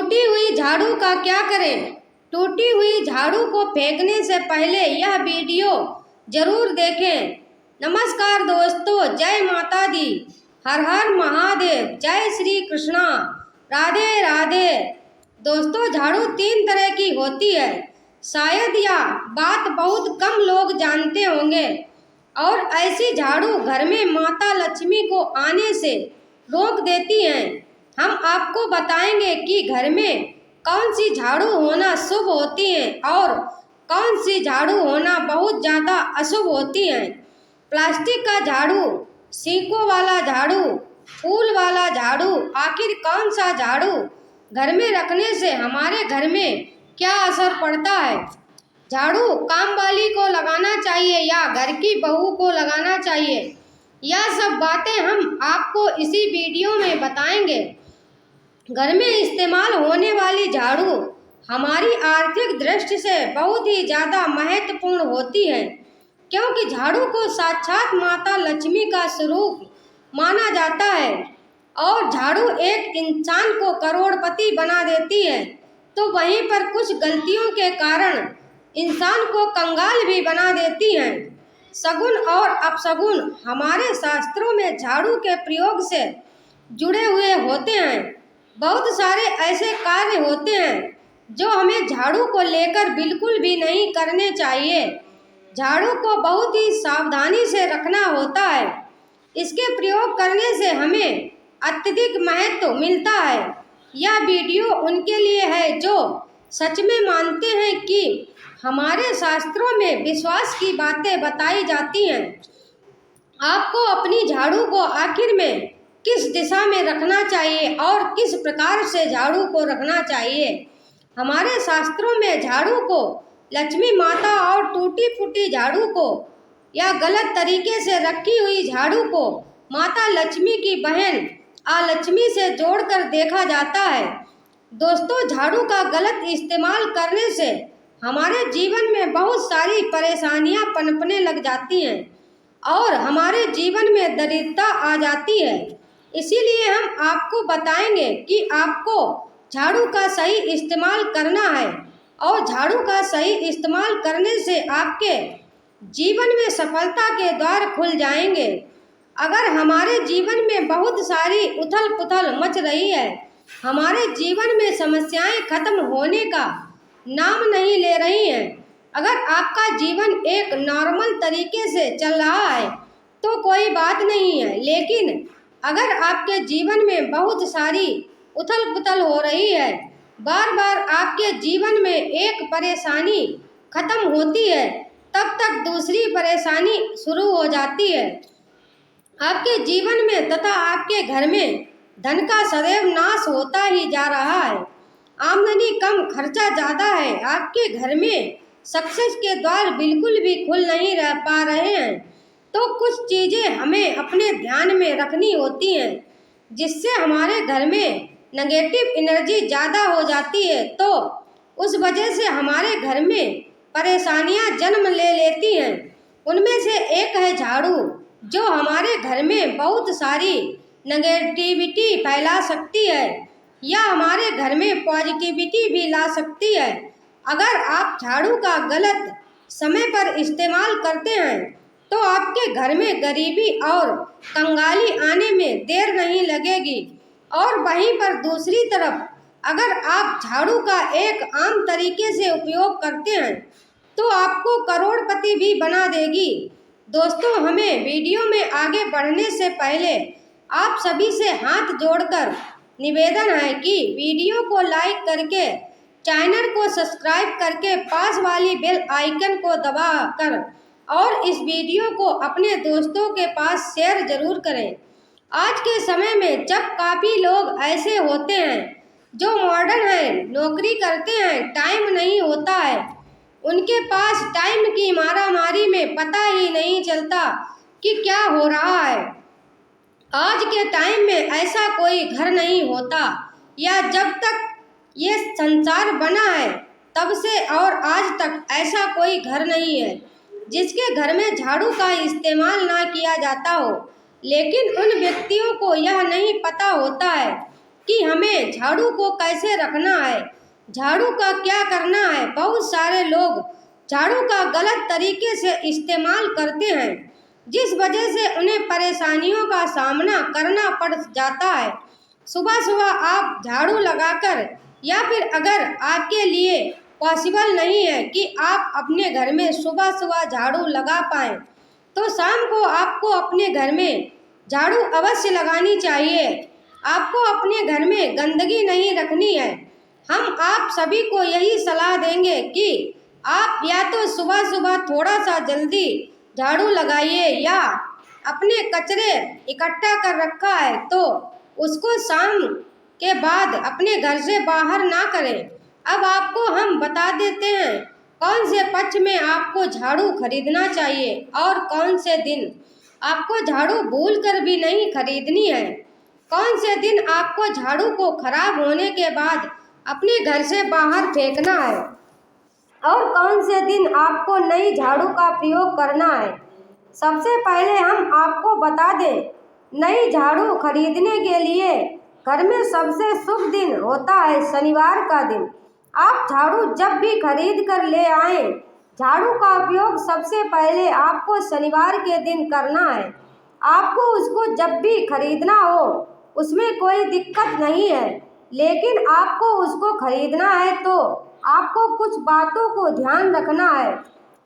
टूटी हुई झाड़ू का क्या करें? टूटी हुई झाड़ू को फेंकने से पहले यह वीडियो जरूर देखें। नमस्कार दोस्तों, जय माता दी, हर हर महादेव, जय श्री कृष्णा, राधे राधे। दोस्तों, झाड़ू तीन तरह की होती है, शायद यह बात बहुत कम लोग जानते होंगे। और ऐसी झाड़ू घर में माता लक्ष्मी को आने से रोक देती हैं। हम आपको बताएंगे कि घर में कौन सी झाड़ू होना शुभ होती है और कौन सी झाड़ू होना बहुत ज़्यादा अशुभ होती है। प्लास्टिक का झाड़ू, सीकों वाला झाड़ू, फूल वाला झाड़ू, आखिर कौन सा झाड़ू घर में रखने से हमारे घर में क्या असर पड़ता है? झाड़ू काम वाली को लगाना चाहिए या घर की बहू को लगाना चाहिए? यह सब बातें हम आपको इसी वीडियो में बताएंगे। घर में इस्तेमाल होने वाली झाड़ू हमारी आर्थिक दृष्टि से बहुत ही ज़्यादा महत्वपूर्ण होती है, क्योंकि झाड़ू को साक्षात माता लक्ष्मी का स्वरूप माना जाता है। और झाड़ू एक इंसान को करोड़पति बना देती है, तो वहीं पर कुछ गलतियों के कारण इंसान को कंगाल भी बना देती हैं। शगुन और अपशगुन हमारे शास्त्रों में झाड़ू के प्रयोग से जुड़े हुए होते हैं। बहुत सारे ऐसे कार्य होते हैं जो हमें झाड़ू को लेकर बिल्कुल भी नहीं करने चाहिए। झाड़ू को बहुत ही सावधानी से रखना होता है। इसके प्रयोग करने से हमें अत्यधिक महत्व मिलता है। यह वीडियो उनके लिए है जो सच में मानते हैं कि हमारे शास्त्रों में विश्वास की बातें बताई जाती हैं। आपको अपनी झाड़ू को आखिर में किस दिशा में रखना चाहिए और किस प्रकार से झाड़ू को रखना चाहिए? हमारे शास्त्रों में झाड़ू को लक्ष्मी माता और टूटी फूटी झाड़ू को या गलत तरीके से रखी हुई झाड़ू को माता लक्ष्मी की बहन आलक्ष्मी से जोड़कर देखा जाता है। दोस्तों, झाड़ू का गलत इस्तेमाल करने से हमारे जीवन में बहुत सारी परेशानियां पनपने लग जाती हैं और हमारे जीवन में दरिद्रता आ जाती है। इसीलिए हम आपको बताएंगे कि आपको झाड़ू का सही इस्तेमाल करना है और झाड़ू का सही इस्तेमाल करने से आपके जीवन में सफलता के द्वार खुल जाएंगे। अगर हमारे जीवन में बहुत सारी उथल पुथल मच रही है, हमारे जीवन में समस्याएं खत्म होने का नाम नहीं ले रही हैं, अगर आपका जीवन एक नॉर्मल तरीके से चल रहा है तो कोई बात नहीं है, लेकिन अगर आपके जीवन में बहुत सारी उथल पुथल हो रही है, बार बार आपके जीवन में एक परेशानी खत्म होती है, तब तक दूसरी परेशानी शुरू हो जाती है। आपके जीवन में तथा आपके घर में धन का सदैव नाश होता ही जा रहा है। आमदनी कम, खर्चा ज़्यादा है। आपके घर में सक्सेस के द्वार बिल्कुल भी खुल नहीं रह पा रहे हैं। तो कुछ चीज़ें हमें अपने ध्यान में रखनी होती हैं, जिससे हमारे घर में नेगेटिव एनर्जी ज़्यादा हो जाती है, तो उस वजह से हमारे घर में परेशानियां जन्म ले लेती हैं। उनमें से एक है झाड़ू, जो हमारे घर में बहुत सारी नेगेटिविटी फैला सकती है या हमारे घर में पॉजिटिविटी भी ला सकती है। अगर आप झाड़ू का गलत समय पर इस्तेमाल करते हैं तो आपके घर में गरीबी और कंगाली आने में देर नहीं लगेगी। और वहीं पर दूसरी तरफ अगर आप झाड़ू का एक आम तरीके से उपयोग करते हैं तो आपको करोड़पति भी बना देगी। दोस्तों, हमें वीडियो में आगे बढ़ने से पहले आप सभी से हाथ जोड़कर निवेदन है कि वीडियो को लाइक करके, चैनल को सब्सक्राइब करके, पास वाली बेल आइकन को दबाकर और इस वीडियो को अपने दोस्तों के पास शेयर जरूर करें। आज के समय में जब काफ़ी लोग ऐसे होते हैं जो मॉडर्न हैं, नौकरी करते हैं, टाइम नहीं होता है, उनके पास टाइम की मारामारी में पता ही नहीं चलता कि क्या हो रहा है। आज के टाइम में ऐसा कोई घर नहीं होता, या जब तक ये संसार बना है तब से और आज तक ऐसा कोई घर नहीं है जिसके घर में झाड़ू का इस्तेमाल ना किया जाता हो। लेकिन उन व्यक्तियों को यह नहीं पता होता है कि हमें झाड़ू को कैसे रखना है, झाड़ू का क्या करना है। बहुत सारे लोग झाड़ू का गलत तरीके से इस्तेमाल करते हैं, जिस वजह से उन्हें परेशानियों का सामना करना पड़ जाता है। सुबह सुबह आप झाड़ू लगाकर, या फिर अगर आपके लिए पॉसिबल नहीं है कि आप अपने घर में सुबह सुबह झाड़ू लगा पाएं, तो शाम को आपको अपने घर में झाड़ू अवश्य लगानी चाहिए। आपको अपने घर में गंदगी नहीं रखनी है। हम आप सभी को यही सलाह देंगे कि आप या तो सुबह सुबह थोड़ा सा जल्दी झाड़ू लगाइए, या अपने कचरे इकट्ठा कर रखा है तो उसको शाम के बाद अपने घर से बाहर ना करें। अब आपको हम बता देते हैं कौन से पक्ष में आपको झाड़ू खरीदना चाहिए और कौन से दिन आपको झाड़ू भूल कर भी नहीं खरीदनी है। कौन से दिन आपको झाड़ू को खराब होने के बाद अपने घर से बाहर फेंकना है और कौन से दिन आपको नई झाड़ू का प्रयोग करना है। सबसे पहले हम आपको बता दें, नई झाड़ू खरीदने के लिए घर में सबसे शुभ दिन होता है शनिवार का दिन। आप झाड़ू जब भी खरीद कर ले आएं, झाड़ू का उपयोग सबसे पहले आपको शनिवार के दिन करना है। आपको उसको जब भी खरीदना हो उसमें कोई दिक्कत नहीं है, लेकिन आपको उसको खरीदना है तो आपको कुछ बातों को ध्यान रखना है।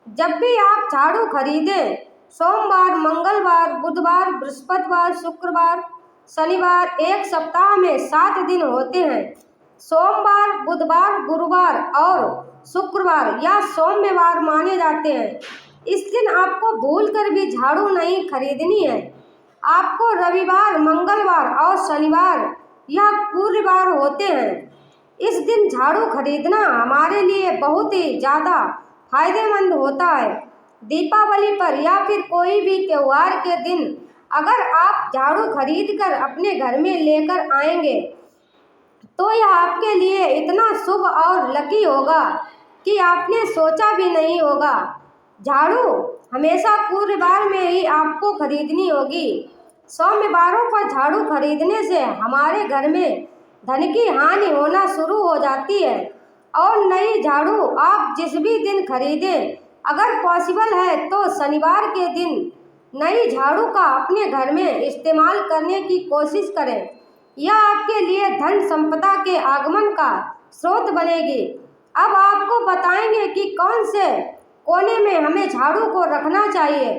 जब भी आप झाड़ू खरीदें, सोमवार, मंगलवार, बुधवार, बृहस्पतिवार, शुक्रवार, शनिवार, एक सप्ताह में 7 दिन होते हैं। सोमवार, बुधवार, गुरुवार और शुक्रवार या सोमवार माने जाते हैं। इस दिन आपको भूलकर भी झाड़ू नहीं खरीदनी है। आपको रविवार, मंगलवार और शनिवार या गुरुवार होते हैं। इस दिन झाड़ू खरीदना हमारे लिए बहुत ही ज़्यादा फायदेमंद होता है। दीपावली पर या फिर कोई भी त्योहार के दिन अगर आप झाड़ू खरीद कर अपने घर में लेकर आएंगे तो यह आपके लिए इतना शुभ और लकी होगा कि आपने सोचा भी नहीं होगा। झाड़ू हमेशा गुरुवार में ही आपको खरीदनी होगी। सोमवारों पर झाड़ू खरीदने से हमारे घर में धन की हानि होना शुरू हो जाती है और नई झाड़ू आप जिस भी दिन खरीदें, अगर पॉसिबल है तो शनिवार के दिन नई झाड़ू का अपने घर में इस्तेमाल करने की कोशिश करें। यह आपके लिए धन संपदा के आगमन का स्रोत बनेगी। अब आपको बताएंगे कि कौन से कोने में हमें झाड़ू को रखना चाहिए।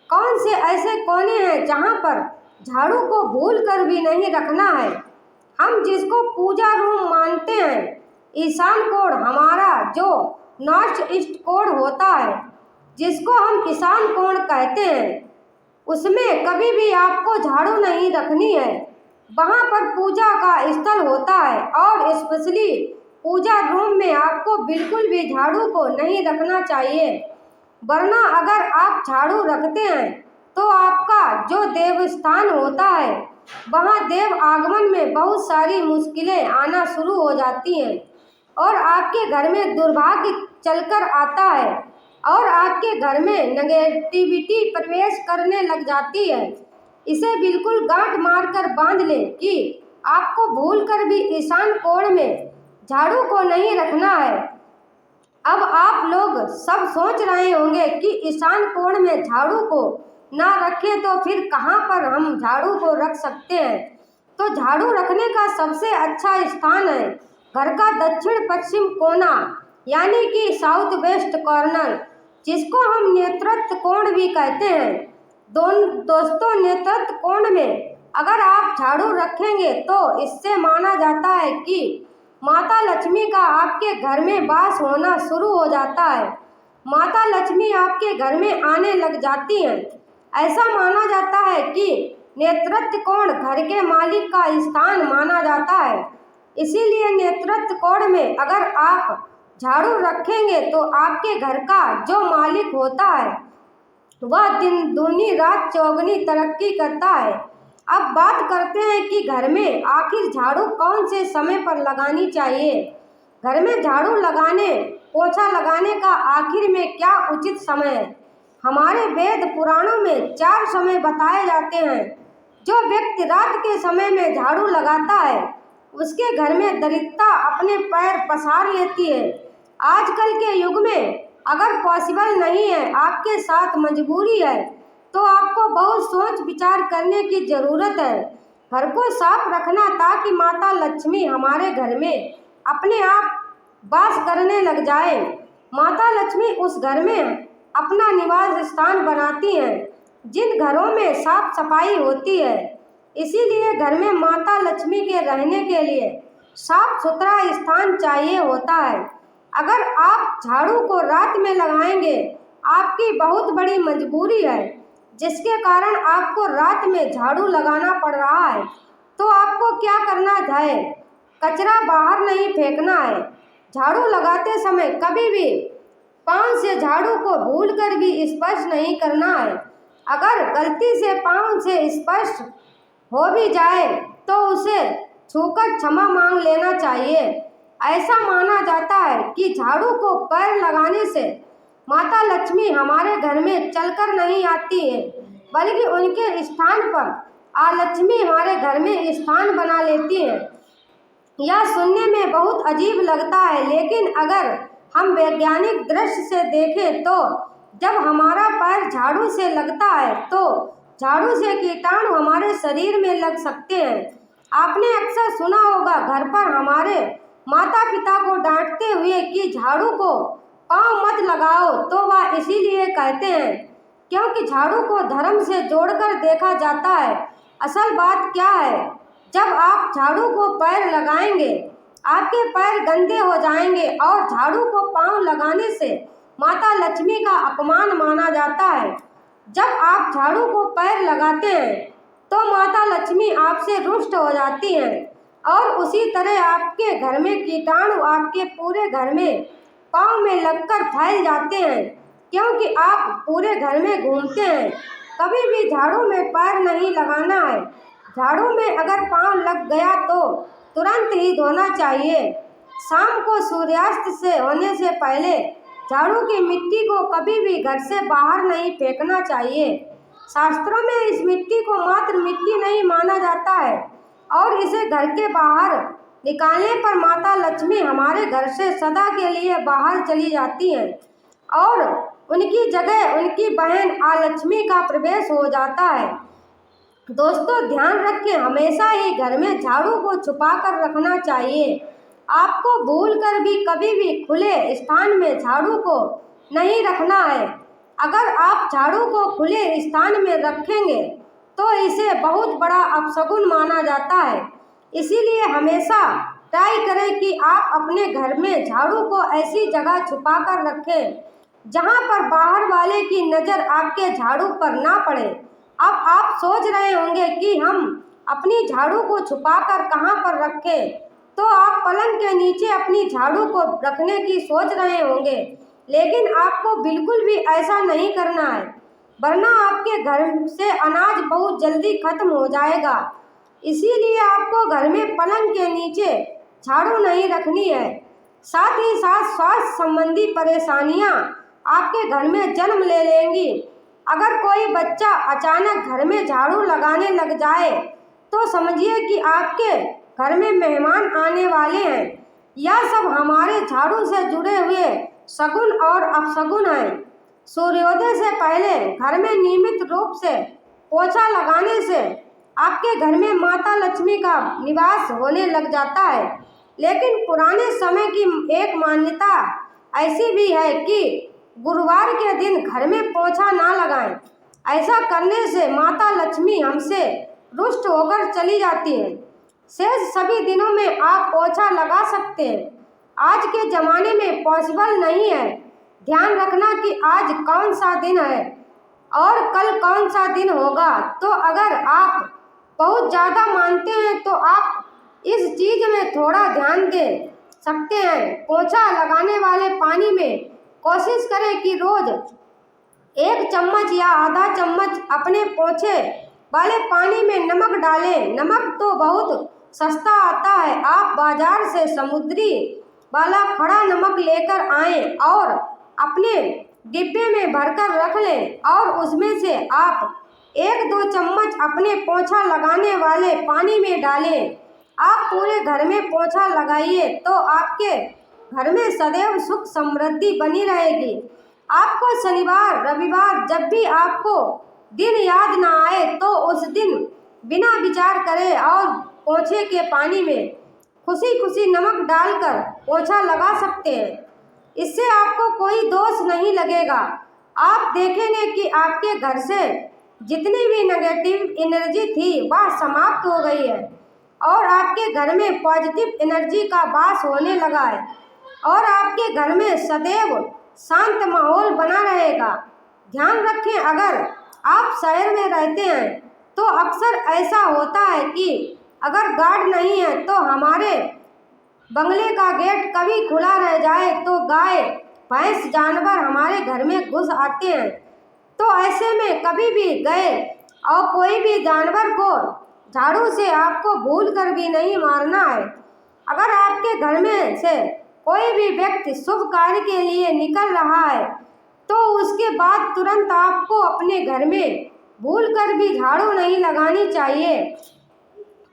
कौन से ऐसे कोने हैं जहां पर झाड़ू को भूल कर भी नहीं रखना है। हम जिसको पूजा रूम मानते हैं, ईशान कोण हमारा जो नॉर्थ ईस्ट कोण होता है, जिसको हम ईशान कोण कहते हैं, उसमें कभी भी आपको झाड़ू नहीं रखनी है। वहाँ पर पूजा का स्थल होता है और स्पेशली पूजा रूम में आपको बिल्कुल भी झाड़ू को नहीं रखना चाहिए, वरना अगर आप झाड़ू रखते हैं तो आपका जो देव स्थान होता है वहाँ देव आगमन में बहुत सारी मुश्किलें आना शुरू हो जाती हैं और आपके घर में दुर्भाग्य चलकर आता है और आपके घर में नेगेटिविटी प्रवेश करने लग जाती है। इसे बिल्कुल गांठ मारकर बांध लें कि आपको भूलकर भी ईशान कोण में झाड़ू को नहीं रखना है। अब आप लोग सब सोच रहे होंगे कि ईशान कोण में झाड़ू को ना रखें तो फिर कहाँ पर हम झाड़ू को रख सकते हैं। तो झाड़ू रखने का सबसे अच्छा स्थान है घर का दक्षिण पश्चिम कोना, यानी कि साउथ वेस्ट कॉर्नर, जिसको हम नेतृत्व कोण भी कहते हैं। दोस्तों, नेतृत्व कोण में अगर आप झाड़ू रखेंगे तो इससे माना जाता है कि माता लक्ष्मी का आपके घर में वास होना शुरू हो जाता है। माता लक्ष्मी आपके घर में आने लग जाती हैं। ऐसा माना जाता है कि नेतृत्व कोण घर के मालिक का स्थान माना जाता है। इसीलिए नेतृत्व कोण में अगर आप झाड़ू रखेंगे तो आपके घर का जो मालिक होता है वह दिन दूनी रात चौगनी तरक्की करता है। अब बात करते हैं कि घर में आखिर झाड़ू कौन से समय पर लगानी चाहिए। घर में झाड़ू लगाने, पोछा लगाने का आखिर में क्या उचित समय है। हमारे वेद पुराणों में 4 समय बताए जाते हैं। जो व्यक्ति रात के समय में झाड़ू लगाता है उसके घर में दरिद्रता अपने पैर पसार लेती है। आजकल के युग में अगर पॉसिबल नहीं है, आपके साथ मजबूरी है, तो आपको बहुत सोच विचार करने की ज़रूरत है। घर को साफ रखना ताकि माता लक्ष्मी हमारे घर में अपने आप वास करने लग जाए। माता लक्ष्मी उस घर में अपना निवास स्थान बनाती हैं जिन घरों में साफ सफाई होती है। इसीलिए घर में माता लक्ष्मी के रहने के लिए साफ सुथरा स्थान चाहिए होता है। अगर आप झाड़ू को रात में लगाएंगे, आपकी बहुत बड़ी मजबूरी है जिसके कारण आपको रात में झाड़ू लगाना पड़ रहा है, तो आपको क्या करना है? कचरा बाहर नहीं फेंकना है। झाड़ू लगाते समय कभी भी पाँव से झाड़ू को भूलकर भी स्पर्श नहीं करना है। अगर गलती से पाँव से स्पर्श हो भी जाए तो उसे छूकर क्षमा मांग लेना चाहिए। ऐसा माना जाता है कि झाड़ू को पैर लगाने से माता लक्ष्मी हमारे घर में चलकर नहीं आती है, बल्कि उनके स्थान पर लक्ष्मी हमारे घर में स्थान बना लेती है। यह सुनने में बहुत अजीब लगता है, लेकिन अगर हम वैज्ञानिक दृष्टि से देखें तो जब हमारा पैर झाड़ू से लगता है तो झाड़ू से कीटाणु हमारे शरीर में लग सकते हैं। आपने अक्सर सुना होगा घर पर हमारे माता पिता को डांटते हुए कि झाड़ू को पाँव मत लगाओ, तो वह इसीलिए कहते हैं क्योंकि झाड़ू को धर्म से जोड़कर देखा जाता है। असल बात क्या है, जब आप झाड़ू को पैर लगाएंगे आपके पैर गंदे हो जाएंगे और झाड़ू को पाँव लगाने से माता लक्ष्मी का अपमान माना जाता है। जब आप झाड़ू को पैर लगाते हैं तो माता लक्ष्मी आपसे रुष्ट हो जाती हैं और उसी तरह आपके घर में कीटाणु आपके पूरे घर में पाँव में लगकर फैल जाते हैं, क्योंकि आप पूरे घर में घूमते हैं। कभी भी झाड़ू में पैर नहीं लगाना है। झाड़ू में अगर पाँव लग गया तो तुरंत ही धोना चाहिए। शाम को सूर्यास्त से होने से पहले झाड़ू की मिट्टी को कभी भी घर से बाहर नहीं फेंकना चाहिए। शास्त्रों में इस मिट्टी को मात्र मिट्टी नहीं माना जाता है और इसे घर के बाहर निकालने पर माता लक्ष्मी हमारे घर से सदा के लिए बाहर चली जाती हैं और उनकी जगह उनकी बहन लक्ष्मी का प्रवेश हो जाता है। दोस्तों, ध्यान रखें, हमेशा ही घर में झाड़ू को छुपा कर रखना चाहिए। आपको भूलकर भी कभी भी खुले स्थान में झाड़ू को नहीं रखना है। अगर आप झाड़ू को खुले स्थान में रखेंगे तो इसे बहुत बड़ा अपशगुन माना जाता है। इसीलिए हमेशा ट्राई करें कि आप अपने घर में झाड़ू को ऐसी जगह छुपा कर रखें जहां पर बाहर वाले की नज़र आपके झाड़ू पर ना पड़े। अब आप सोच रहे होंगे कि हम अपनी झाड़ू को छुपाकर कहां पर रखें, तो आप पलंग के नीचे अपनी झाड़ू को रखने की सोच रहे होंगे, लेकिन आपको बिल्कुल भी ऐसा नहीं करना है, वरना आपके घर से अनाज बहुत जल्दी खत्म हो जाएगा। इसीलिए आपको घर में पलंग के नीचे झाड़ू नहीं रखनी है। साथ ही साथ स्वास्थ्य संबंधी परेशानियां आपके घर में जन्म ले लेंगी। अगर कोई बच्चा अचानक घर में झाड़ू लगाने लग जाए तो समझिए कि आपके घर में मेहमान आने वाले हैं। यह सब हमारे झाड़ू से जुड़े हुए शगुन और अपशगुन हैं। सूर्योदय से पहले घर में नियमित रूप से पोछा लगाने से आपके घर में माता लक्ष्मी का निवास होने लग जाता है। लेकिन पुराने समय की एक मान्यता ऐसी भी है कि गुरुवार के दिन घर में पोछा ना लगाएं। ऐसा करने से माता लक्ष्मी हमसे रुष्ट होकर चली जाती है। शेष सभी दिनों में आप पोछा लगा सकते हैं। आज के ज़माने में पॉसिबल नहीं है। ध्यान रखना कि आज कौन सा दिन है और कल कौन सा दिन होगा। तो अगर आप बहुत ज़्यादा मानते हैं तो आप इस चीज़ में थोड़ा ध्यान दे सकते हैं। पोछा लगाने वाले पानी में कोशिश करें कि रोज़ 1 चम्मच या आधा चम्मच अपने पोछे वाले पानी में नमक डालें। नमक तो बहुत सस्ता आता है। आप बाजार से समुद्री वाला खड़ा नमक लेकर आएं और अपने डिब्बे में भरकर रख लें और उसमें से आप 1-2 चम्मच अपने पोछा लगाने वाले पानी में डालें। आप पूरे घर में पोछा लगाइए तो आपके घर में सदैव सुख समृद्धि बनी रहेगी। आपको शनिवार रविवार जब भी आपको दिन याद ना आए तो उस दिन बिना विचार करे और पोछे के पानी में खुशी खुशी नमक डालकर पोछा लगा सकते हैं। इससे आपको कोई दोष नहीं लगेगा। आप देखेंगे कि आपके घर से जितनी भी नेगेटिव एनर्जी थी वह समाप्त हो गई है और आपके घर में पॉजिटिव एनर्जी का वास होने लगा है और आपके घर में सदैव शांत माहौल बना रहेगा। ध्यान रखें, अगर आप शहर में रहते हैं तो अक्सर ऐसा होता है कि अगर गार्ड नहीं है तो हमारे बंगले का गेट कभी खुला रह जाए तो गाय भैंस जानवर हमारे घर में घुस आते हैं। तो ऐसे में कभी भी गए और कोई भी जानवर को झाड़ू से आपको भूल कर भी नहीं मारना है। अगर आपके घर में से कोई भी व्यक्ति शुभ कार्य के लिए निकल रहा है तो उसके बाद तुरंत आपको अपने घर में भूल कर भी झाड़ू नहीं लगानी चाहिए।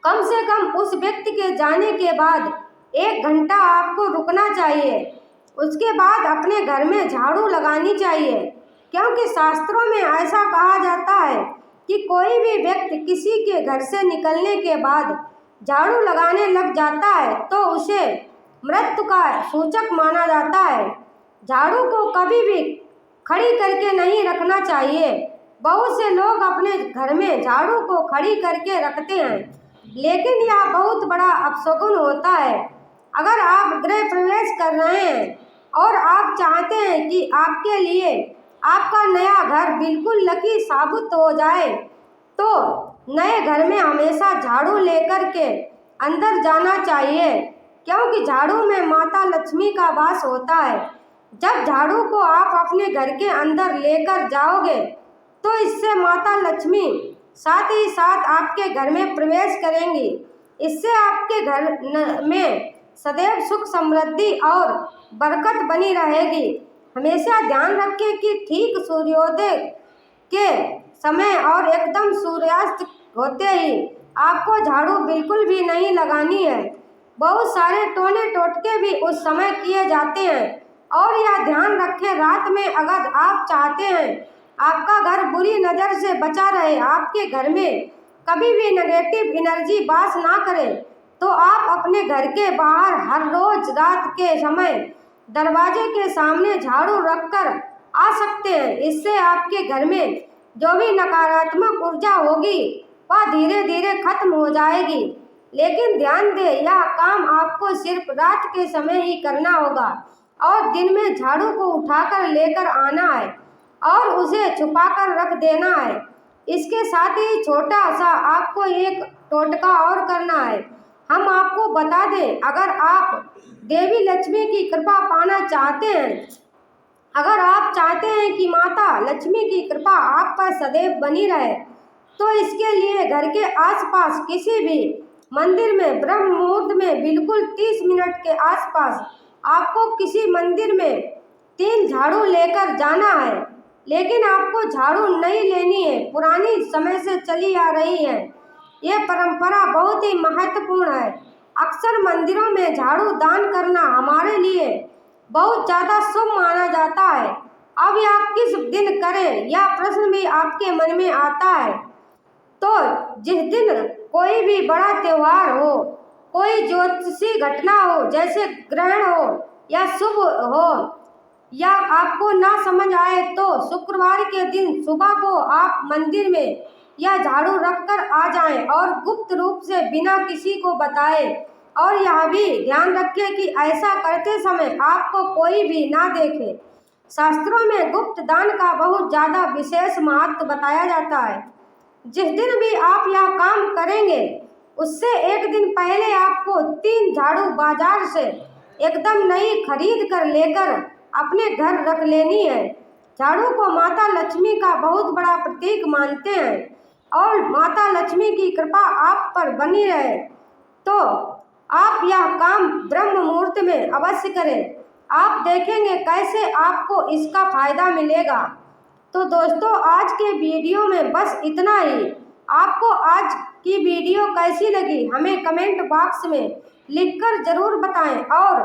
कम से कम उस व्यक्ति के जाने के बाद 1 घंटा आपको रुकना चाहिए। उसके बाद अपने घर में झाड़ू लगानी चाहिए, क्योंकि शास्त्रों में ऐसा कहा जाता है कि कोई भी व्यक्ति किसी के घर से निकलने के बाद झाड़ू लगाने लग जाता है तो उसे मृत्यु का सूचक माना जाता है। झाड़ू को कभी भी खड़ी करके नहीं रखना चाहिए। बहुत से लोग अपने घर में झाड़ू को खड़ी करके रखते हैं, लेकिन यह बहुत बड़ा अपशकुन होता है। अगर आप गृह प्रवेश कर रहे हैं और आप चाहते हैं कि आपके लिए आपका नया घर बिल्कुल लकी साबित हो जाए तो नए घर में हमेशा झाड़ू लेकर के अंदर जाना चाहिए, क्योंकि झाड़ू में माता लक्ष्मी का वास होता है। जब झाड़ू को आप अपने घर के अंदर लेकर जाओगे तो इससे माता लक्ष्मी साथ ही साथ आपके घर में प्रवेश करेंगी। इससे आपके घर में सदैव सुख समृद्धि और बरकत बनी रहेगी। हमेशा ध्यान रखें कि ठीक सूर्योदय के समय और एकदम सूर्यास्त होते ही आपको झाड़ू बिल्कुल भी नहीं लगानी है। बहुत सारे टोने टोटके भी उस समय किए जाते हैं और यह ध्यान रखें, रात में अगर आप चाहते हैं आपका घर बुरी नज़र से बचा रहे, आपके घर में कभी भी नेगेटिव एनर्जी वास ना करे, तो आप अपने घर के बाहर हर रोज रात के समय दरवाजे के सामने झाड़ू रखकर आ सकते हैं। इससे आपके घर में जो भी नकारात्मक ऊर्जा होगी वह धीरे धीरे खत्म हो जाएगी। लेकिन ध्यान दें, यह काम आपको सिर्फ रात के समय ही करना होगा और दिन में झाड़ू को उठाकर लेकर आना है और उसे छुपाकर रख देना है। इसके साथ ही छोटा सा आपको एक टोटका और करना है। हम आपको बता दें, अगर आप देवी लक्ष्मी की कृपा पाना चाहते हैं, अगर आप चाहते हैं कि माता लक्ष्मी की कृपा आप पर सदैव बनी रहे, तो इसके लिए घर के आसपास किसी भी मंदिर में ब्रह्म मुहूर्त में बिल्कुल 30 मिनट के आसपास आपको किसी मंदिर में 3 झाड़ू लेकर जाना है। लेकिन आपको झाड़ू नहीं लेनी है, पुरानी समय से चली आ रही है। ये परंपरा बहुत ही महत्वपूर्ण है। अक्सर मंदिरों में झाड़ू दान करना हमारे लिए बहुत ज़्यादा शुभ माना जाता है। अब यह किस दिन करें, यह प्रश्न भी आपके मन में आता है। तो जिस दिन कोई भी बड़ा त्योहार हो, कोई ज्योतिषी घटना हो, जैसे ग्रहण हो या शुभ हो, या आपको ना समझ आए तो शुक्रवार के दिन सुबह को आप मंदिर में यह झाड़ू रखकर आ जाएं और गुप्त रूप से बिना किसी को बताए। और यह भी ध्यान रखें कि ऐसा करते समय आपको कोई भी ना देखे। शास्त्रों में गुप्त दान का बहुत ज़्यादा विशेष महत्व बताया जाता है। जिस दिन भी आप यह काम करेंगे उससे एक दिन पहले आपको 3 झाड़ू बाजार से एकदम नई खरीद कर लेकर अपने घर रख लेनी है। झाड़ू को माता लक्ष्मी का बहुत बड़ा प्रतीक मानते हैं और माता लक्ष्मी की कृपा आप पर बनी रहे तो आप यह काम ब्रह्म मुहूर्त में अवश्य करें। आप देखेंगे कैसे आपको इसका फायदा मिलेगा। तो दोस्तों, आज के वीडियो में बस इतना ही। आपको आज कि वीडियो कैसी लगी हमें कमेंट बॉक्स में लिखकर ज़रूर बताएं और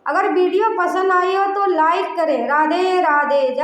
अगर वीडियो पसंद आई हो तो लाइक करें। राधे राधे। जय